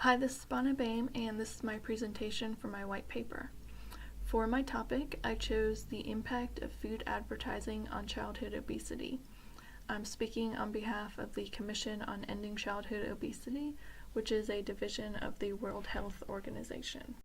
Hi, this is Bonna Bame, and this is my presentation for my white paper. For my topic, I chose the impact of food advertising on childhood obesity. I'm speaking on behalf of the Commission on Ending Childhood Obesity, which is a division of the World Health Organization.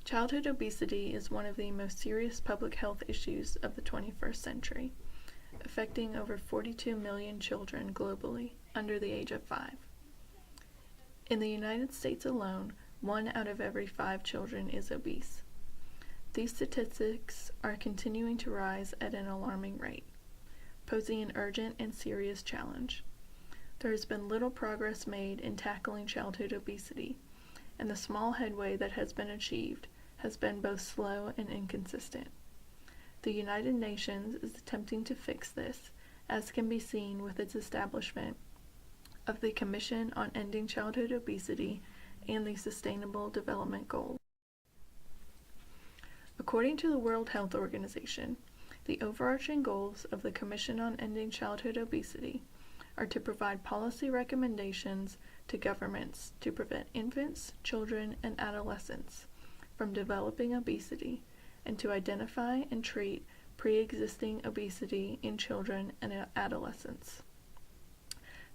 Childhood obesity is one of the most serious public health issues of the 21st century, affecting over 42 million children globally under the age of 5. In the United States alone, 1 out of every 5 children is obese. These statistics are continuing to rise at an alarming rate, posing an urgent and serious challenge. There has been little progress made in tackling childhood obesity, and the small headway that has been achieved has been both slow and inconsistent. The United Nations is attempting to fix this, as can be seen with its establishment of the Commission on Ending Childhood Obesity and the Sustainable Development Goals. According to the World Health Organization, the overarching goals of the Commission on Ending Childhood Obesity are to provide policy recommendations to governments to prevent infants, children, and adolescents from developing obesity, and to identify and treat pre-existing obesity in children and adolescents.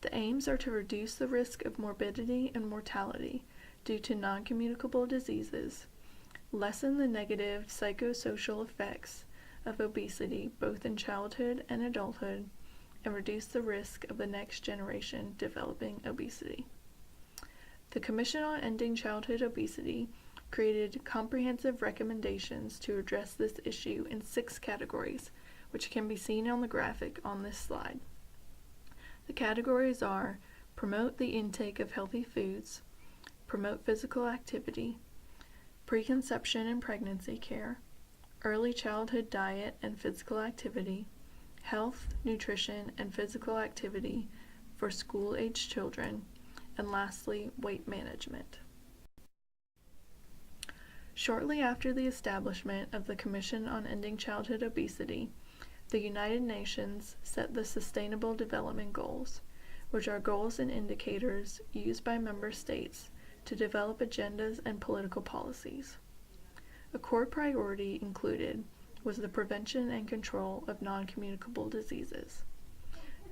The aims are to reduce the risk of morbidity and mortality due to non-communicable diseases, lessen the negative psychosocial effects of obesity both in childhood and adulthood, and reduce the risk of the next generation developing obesity. The Commission on Ending Childhood Obesity created comprehensive recommendations to address this issue in 6 categories, which can be seen on the graphic on this slide. The categories are: promote the intake of healthy foods, promote physical activity, preconception and pregnancy care, early childhood diet and physical activity, health, nutrition, and physical activity for school-aged children, and lastly, weight management. Shortly after the establishment of the Commission on Ending Childhood Obesity, the United Nations set the Sustainable Development Goals, which are goals and indicators used by member states to develop agendas and political policies. A core priority included was the prevention and control of non-communicable diseases.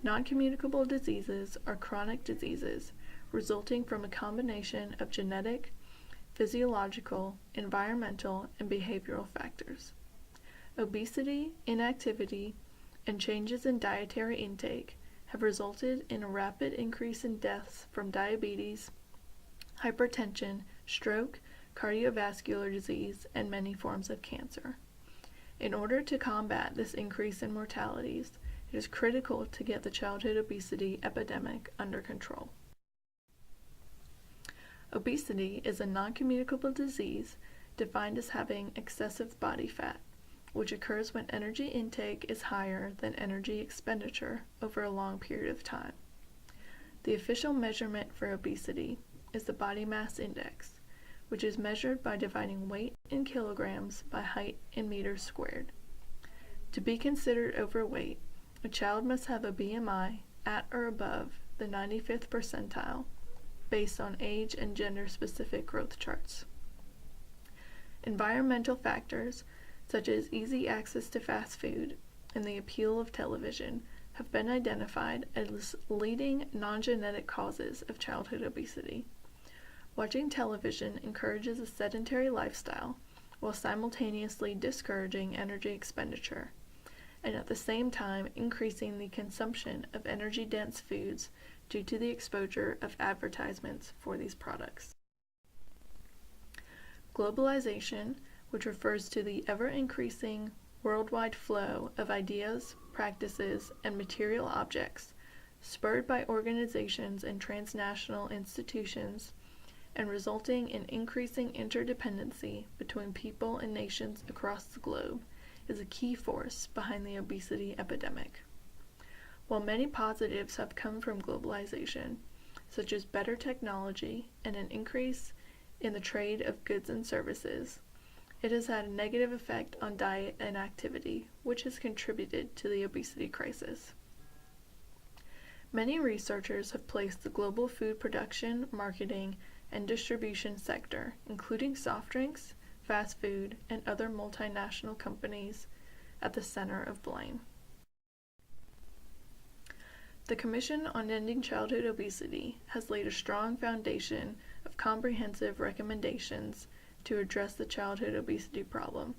Non-communicable diseases are chronic diseases resulting from a combination of genetic, physiological, environmental, and behavioral factors. Obesity, inactivity, and changes in dietary intake have resulted in a rapid increase in deaths from diabetes, hypertension, stroke, cardiovascular disease, and many forms of cancer. In order to combat this increase in mortalities, it is critical to get the childhood obesity epidemic under control. Obesity is a non-communicable disease defined as having excessive body fat, which occurs when energy intake is higher than energy expenditure over a long period of time. The official measurement for obesity is the body mass index, which is measured by dividing weight in kilograms by height in meters squared. To be considered overweight, a child must have a BMI at or above the 95th percentile based on age and gender-specific growth charts. Environmental factors such as easy access to fast food and the appeal of television have been identified as leading non-genetic causes of childhood obesity. Watching television encourages a sedentary lifestyle while simultaneously discouraging energy expenditure, and at the same time increasing the consumption of energy-dense foods due to the exposure of advertisements for these products. Globalization, which refers to the ever-increasing worldwide flow of ideas, practices, and material objects, spurred by organizations and transnational institutions, and resulting in increasing interdependency between people and nations across the globe, is a key force behind the obesity epidemic. While many positives have come from globalization, such as better technology and an increase in the trade of goods and services, it has had a negative effect on diet and activity, which has contributed to the obesity crisis. Many researchers have placed the global food production, marketing, and distribution sector, including soft drinks, fast food, and other multinational companies, at the center of blame. The Commission on Ending Childhood Obesity has laid a strong foundation of comprehensive recommendations to address the childhood obesity problem,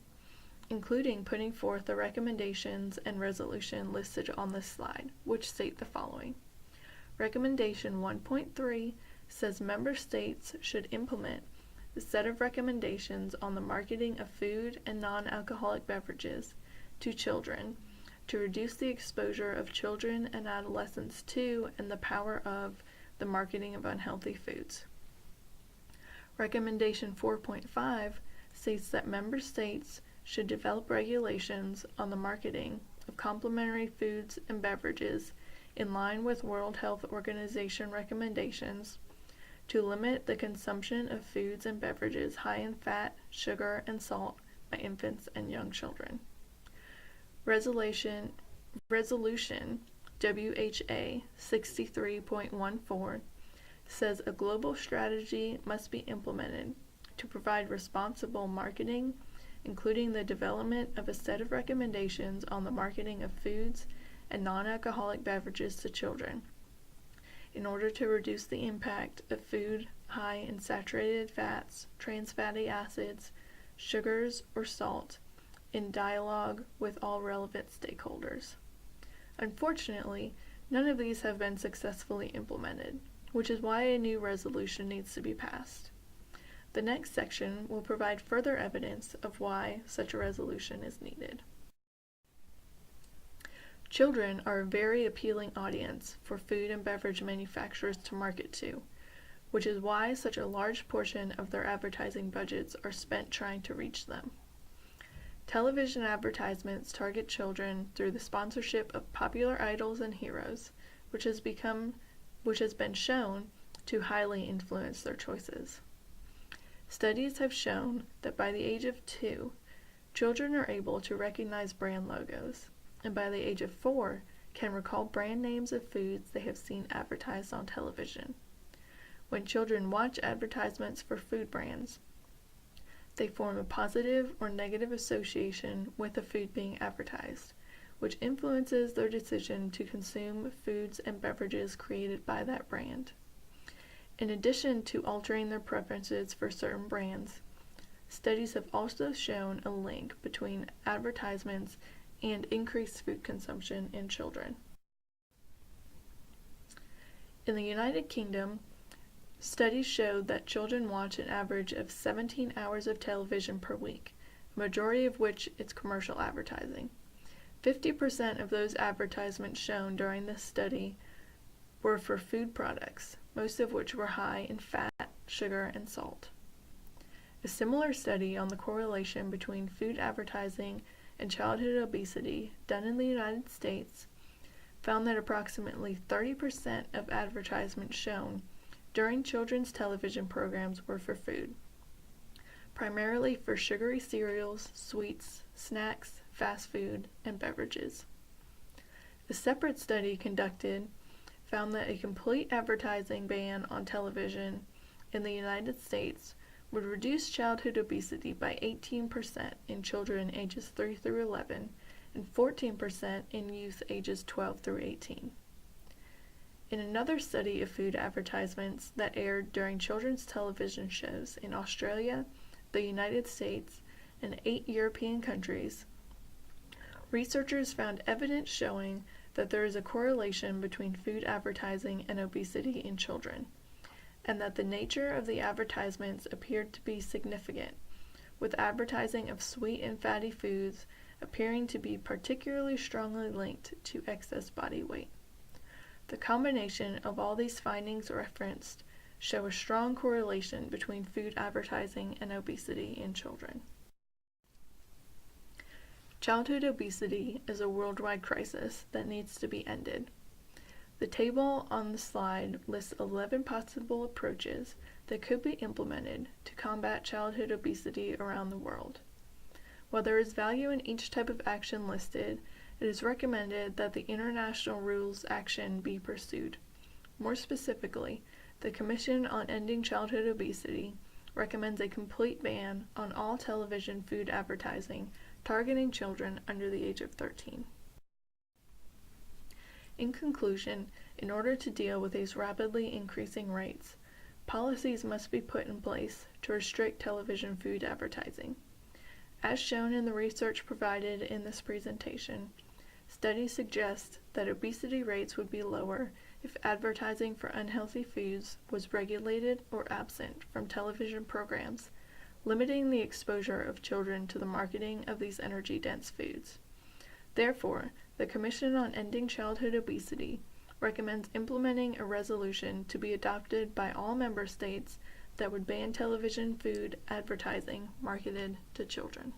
including putting forth the recommendations and resolution listed on this slide, which state the following. Recommendation 1.3 says member states should implement the set of recommendations on the marketing of food and non-alcoholic beverages to children to reduce the exposure of children and adolescents to and the power of the marketing of unhealthy foods. Recommendation 4.5 states that member states should develop regulations on the marketing of complementary foods and beverages in line with World Health Organization recommendations to limit the consumption of foods and beverages high in fat, sugar, and salt by infants and young children. Resolution WHA 63.14 says a global strategy must be implemented to provide responsible marketing, including the development of a set of recommendations on the marketing of foods and non-alcoholic beverages to children, in order to reduce the impact of food high in saturated fats, trans fatty acids, sugars, or salt, in dialogue with all relevant stakeholders. Unfortunately, none of these have been successfully implemented, which is why a new resolution needs to be passed. The next section will provide further evidence of why such a resolution is needed. Children are a very appealing audience for food and beverage manufacturers to market to, which is why such a large portion of their advertising budgets are spent trying to reach them. Television advertisements target children through the sponsorship of popular idols and heroes, which has been shown to highly influence their choices. Studies have shown that by the age of 2, children are able to recognize brand logos, and by the age of 4, can recall brand names of foods they have seen advertised on television. When children watch advertisements for food brands, they form a positive or negative association with the food being advertised, which influences their decision to consume foods and beverages created by that brand. In addition to altering their preferences for certain brands, studies have also shown a link between advertisements and increased food consumption in children. In the United Kingdom, studies showed that children watch an average of 17 hours of television per week, a majority of which is commercial advertising. 50% of those advertisements shown during this study were for food products, most of which were high in fat, sugar, and salt. A similar study on the correlation between food advertising and childhood obesity, done in the United States, found that approximately 30% of advertisements shown during children's television programs were for food, primarily for sugary cereals, sweets, snacks, fast food, and beverages. A separate study conducted found that a complete advertising ban on television in the United States would reduce childhood obesity by 18% in children ages 3 through 11 and 14% in youth ages 12 through 18. In another study of food advertisements that aired during children's television shows in Australia, the United States, and 8 European countries, researchers found evidence showing that there is a correlation between food advertising and obesity in children, and that the nature of the advertisements appeared to be significant, with advertising of sweet and fatty foods appearing to be particularly strongly linked to excess body weight. The combination of all these findings referenced show a strong correlation between food advertising and obesity in children. Childhood obesity is a worldwide crisis that needs to be ended. The table on the slide lists 11 possible approaches that could be implemented to combat childhood obesity around the world. While there is value in each type of action listed, it is recommended that the international rules action be pursued. More specifically, the Commission on Ending Childhood Obesity recommends a complete ban on all television food advertising targeting children under the age of 13. In conclusion, in order to deal with these rapidly increasing rates, policies must be put in place to restrict television food advertising. As shown in the research provided in this presentation, studies suggest that obesity rates would be lower if advertising for unhealthy foods was regulated or absent from television programs, limiting the exposure of children to the marketing of these energy-dense foods. Therefore, the Commission on Ending Childhood Obesity recommends implementing a resolution to be adopted by all member states that would ban television food advertising marketed to children.